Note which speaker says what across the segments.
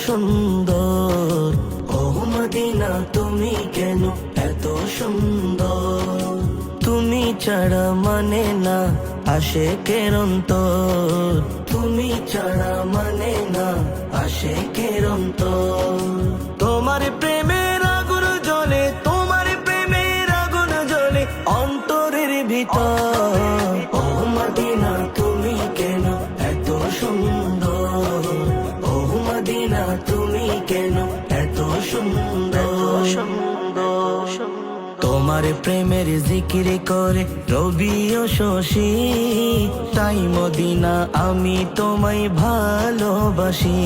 Speaker 1: সুন্দর, ও মদিনা তুমি কেন এত সুন্দর। তুমি ছাড়া মানে না আশিকের অন্তর, তুমি ছাড়া মানে না আশিকের অন্তর। তোমার প্রেমের আগুন জ্বলে, তোমার প্রেমের আগুন জ্বলে অন্তরের ভিতর। ও মদিনা তুমি কেন এত সুন্দর, ও মদিনা তুমি কেন এত সুন্দর। তোমার প্রেমের জিকির করে রবি ও শশী, তাই মদিনা আমি তোমায় ভালোবাসি,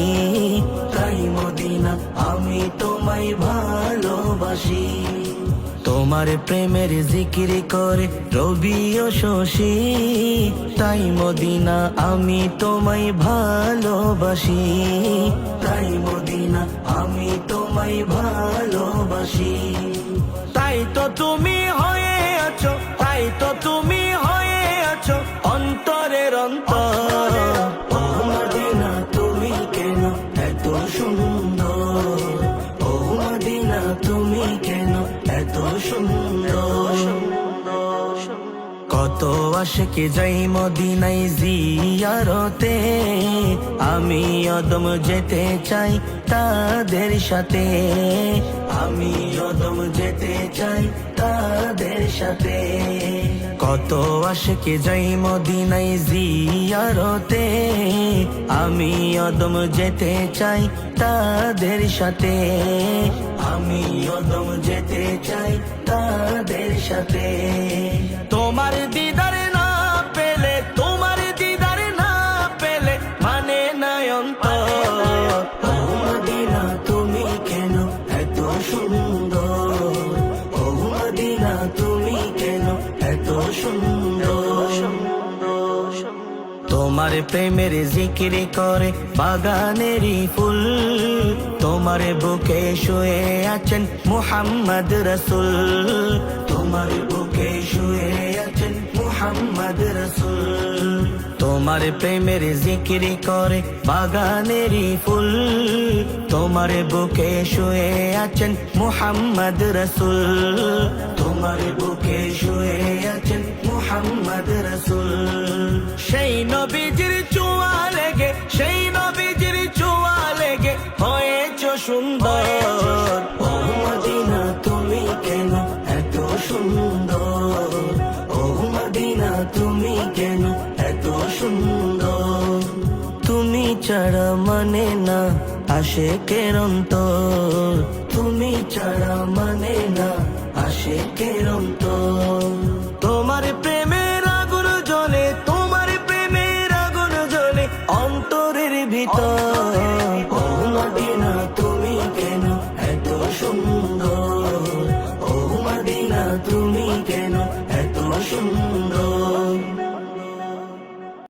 Speaker 1: তাই মদিনা আমি তোমায় ভালোবাসি। তোমার প্রেমের জিকির করে রবি ও শশী, তাই মদিনা আমি তোমায় ভালোবাসি, তাই মদিনা আমি তোমায় ভালোবাসি। তাই তো তুমি হয়ে আছো, তাই তো তুমি হয়ে আছো অন্তরের অন্তর। ও মদিনা তুমি কেন এত সুন্দর, ও মদিনা তুমি কেন এত সুন্দর। কত আশিক যাই মদিনায় জিয়ারতে, আমি অদম যেতে চাই তাদের সাথে, আমি অদম যেতে চাই তাদের সাথে। কত আশিক যাই মদিনায় জিয়ারতে, আমি অদম যেতে চাই তাদের সাথে, আমি অদম যেতে চাই তাদের সাথে। তোমার দিদার না পেলে, তোমার দিদার না পেলে মানে না অন্তর। ও মদিনা তুমি কেন এত সুন্দর, ও মদিনা তুমি কেন এত সুন্দর। তোমার প্রেমের জিকির করে বাগানেরই ফুল, তোমার বুকে শুয়ে আছেন মুহাম্মদ রসুল, তোমার বুকে শুয়ে আছেন মুহাম্মদ রসুল। তোমার প্রেমের জিকির করে বাগানেরই ফুল, তোমার বুকে শুয়ে আছেন মুহাম্মদ রসুল, তোমার বুকে শুয়ে আছেন মুহাম্মদ রসুল। সেই নবীজির ছোঁয়া লেগে, সেই নবীজির ছোঁয়া লেগে হয়েছ সুন্দর। ও মদিনা তুমি কেন এত সুন্দর, ও মদিনা তুমি কেন এত সুন্দর। তুমি ছাড়া মানে না আশিকের অন্তর, তুমি ছাড়া মানে না আশিকের অন্তর। তোমার প্রেমের আগুন জ্বলে, তোমার প্রেমের আগুন জ্বলে অন্তরের ভিতর। ও মদিনা তুমি কেন এত সুন্দর, ও মদিনা তুমি কেন